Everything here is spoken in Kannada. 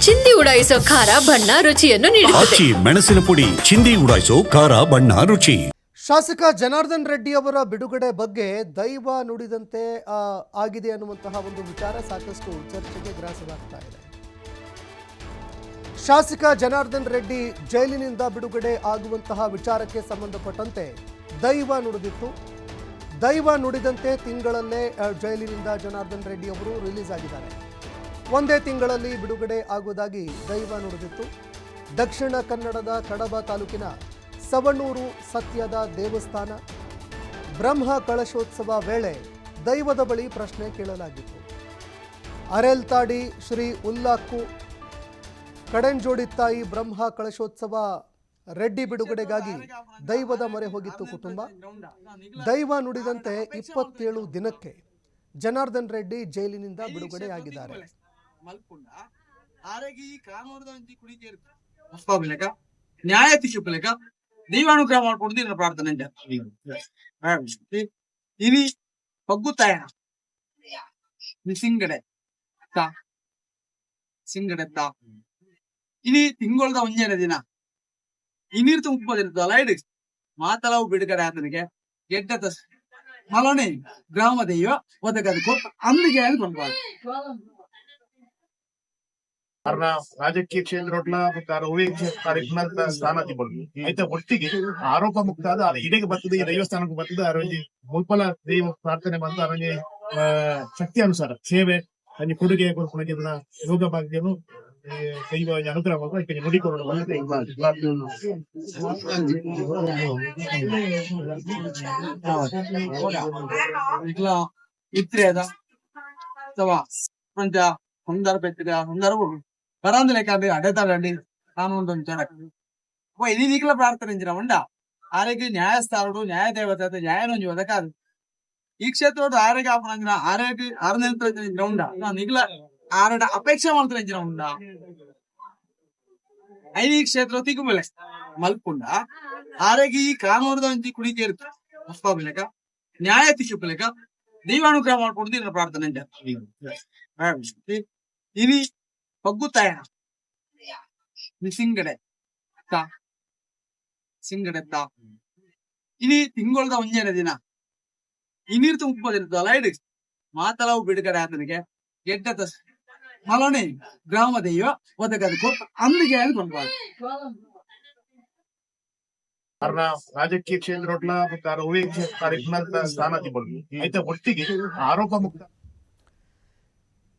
ಚಿಂದಿ ಉಡಾಯಿಸೋ ಖಾರ ಬಣ್ಣ ರುಚಿಯನ್ನು ನೀಡುತ್ತದೆ. ಮೆಣಸಿನ ಪುಡಿ ಚಿಂದಿ ಉಡಾಯಿಸೋ ಖಾರ ಬಣ್ಣ ರುಚಿ. ಶಾಸಕ ಜನಾರ್ದನ್ ರೆಡ್ಡಿ ಅವರ ಬಿಡುಗಡೆ ಬಗ್ಗೆ ದೈವ ನುಡಿದಂತೆ ಆಗಿದೆ ಅನ್ನುವಂತಹ ಒಂದು ವಿಚಾರ ಸಾಕಷ್ಟು ಚರ್ಚೆಗೆ ಗ್ರಾಸವಾಗ್ತಾ ಇದೆ. ಶಾಸಕ ಜನಾರ್ದನ್ ರೆಡ್ಡಿ ಜೈಲಿನಿಂದ ಬಿಡುಗಡೆ ಆಗುವಂತಹ ವಿಚಾರಕ್ಕೆ ಸಂಬಂಧಪಟ್ಟಂತೆ ದೈವ ನುಡಿದಿತ್ತು. ದೈವ ನುಡಿದಂತೆ ತಿಂಗಳಲ್ಲೇ ಜೈಲಿನಿಂದ ಜನಾರ್ದನ್ ರೆಡ್ಡಿ ಅವರು ರಿಲೀಸ್ ಆಗಿದ್ದಾರೆ. ಒಂದೇ ತಿಂಗಳಲ್ಲಿ ಬಿಡುಗಡೆ ಆಗುವುದಾಗಿ ದೈವ ನುಡಿದಿತ್ತು. ದಕ್ಷಿಣ ಕನ್ನಡದ ಕಡಬ ತಾಲೂಕಿನ ಸವಣೂರು ಸತ್ಯದ ದೇವಸ್ಥಾನ ಬ್ರಹ್ಮ ಕಳಶೋತ್ಸವ ವೇಳೆ ದೈವದ ಬಳಿ ಪ್ರಶ್ನೆ ಕೇಳಲಾಗಿತ್ತು. ಅರೆಲ್ತಾಡಿ ಶ್ರೀ ಉಲ್ಲಾಕ್ಕು ಕಡೆಂಜೋಡಿತ್ತಾಯಿ ಬ್ರಹ್ಮ ಕಳಶೋತ್ಸವ ರೆಡ್ಡಿ ಬಿಡುಗಡೆಗಾಗಿ ದೈವದ ಮೊರೆ ಹೋಗಿತ್ತು ಕುಟುಂಬ. ದೈವ ನುಡಿದಂತೆ 27 ದಿನಕ್ಕೆ ಜನಾರ್ದನ್ ರೆಡ್ಡಿ ಜೈಲಿನಿಂದ ಬಿಡುಗಡೆಯಾಗಿದ್ದಾರೆ. ದೈವಾನುಗ್ರಹ ಮಾಡ್ಕೊಂಡು ನನ್ನ ಪ್ರಾರ್ಥನೆ ಇನಿ ಪಗ್ಗುತ್ತಾಯ ಸಿಂಗಡೆ ಸಿಂಗಡೆತ್ತ ಇನಿ ತಿಂಗಳದ ಒಂಜನೇ ದಿನ ಇನ್ನಿರ್ತು 30 ದಿನದ ಲೈಡ್ ಮಾತಲವು ಬಿಡುಗಡೆ ಆತನಿಗೆ ಗೆಡ್ಡದ ಮಲನೆ ಗ್ರಾಮ ದೈವ ಒದಗದಕ್ಕೂ ಅಂದಿಗೆ ಅನ್ಕೊಂಡ್ಬಾರ್ದು. ಕಾರಣ ರಾಜಕೀಯ ಕ್ಷೇತ್ರ ಕಾರ್ಯಕ್ರಮದ ಸ್ಥಾನ అయితే ಒಟ್ಟಿಗೆ ಆರೋಪ ಮುಕ್ತ ಆದ ಇಡೆಗೆ ಬರ್ತದೆ ದೈವಸ್ಥಾನಕ್ಕೂ ಬರ್ತದೆ ಅರವಲ್ಲಿ ಮುಲ್ಪಲ ದೈವ ಪ್ರಾರ್ಥನೆ ಬಂದು ಅವನಿಗೆ ಶಕ್ತಿ ಅನುಸಾರ ಸೇವೆ ಅಲ್ಲಿ ಕೊಡುಗೆ ಕೊಡುಗೆಲ್ಲ ಯೋಗ ಭಾಗ್ಯನು ದೈವ ಅನುಗ್ರಹ ನುಡಿಕೊಂಡು ಇತ್ರೇದ ಅಥವಾ ಅಂತ ಹೊಂದಾರ ಬೆಟ್ಟಿದ ಹೊಂದಾರ ಬರಾಂದಲೇಕಾಂದ್ರೆ ಅಡೆತಾಡಂడి ಕಾನೂನು ఇది నీకుల ప్రార్థనించిన ఆరోగ్య న్యాయస్థానుడు న్యాయ దేవత న్యాయ నుంచి వదకాదు ఈ క్షేత్రంలో ఆరోగ్య ఆపనంచిన ఆరోగ్య ఆనందించిన ఉండా నీకుల ఆరడ అపేక్ష మంత్రించిన ఉండా అయిన ఈ క్షేత్రం తిక్కుమలే మల్పుండా ఆరోగ్య ఈ కానూరు నుంచి కుడి చేరుతా అస్పాబులేక న్యాయ తిక్కులేక దైవానుగ్రహం ಮಾಡ್ಕೊಂಡು ನನ್ನ ಪ್ರಾರ್ಥನೆ ಇನಿ ಪಗ್ಗುತ್ತಾಯ ಸಿಂಗಡೆ ಸಿಂಗಡೆತ್ತ ಇನಿ ತಿಂಗಳದ ಒಂಜನೇ ದಿನ ಇನ್ನಿರ್ತು 30 ದಿನದ ಲೈಡ್ ಮಾತಲವು ಬಿಡುಗಡೆ ಆತನಿಗೆ ಗೆಡ್ಡದ ಮಲನೆ ಗ್ರಾಮ ದೈವ ಒದಗದಕ್ಕೂ ಅಂದಿಗೆ ಅನ್ಕೊಂಡ್ಬಾರ್ದು. ಕಾರಣ ರಾಜಕೀಯ ಕ್ಷೇತ್ರ ಕಾರ್ಯಕ್ರಮದ ಸ್ಥಾನ అయితే ಒಟ್ಟಿಗೆ ಆರೋಪ ಮುಕ್ತ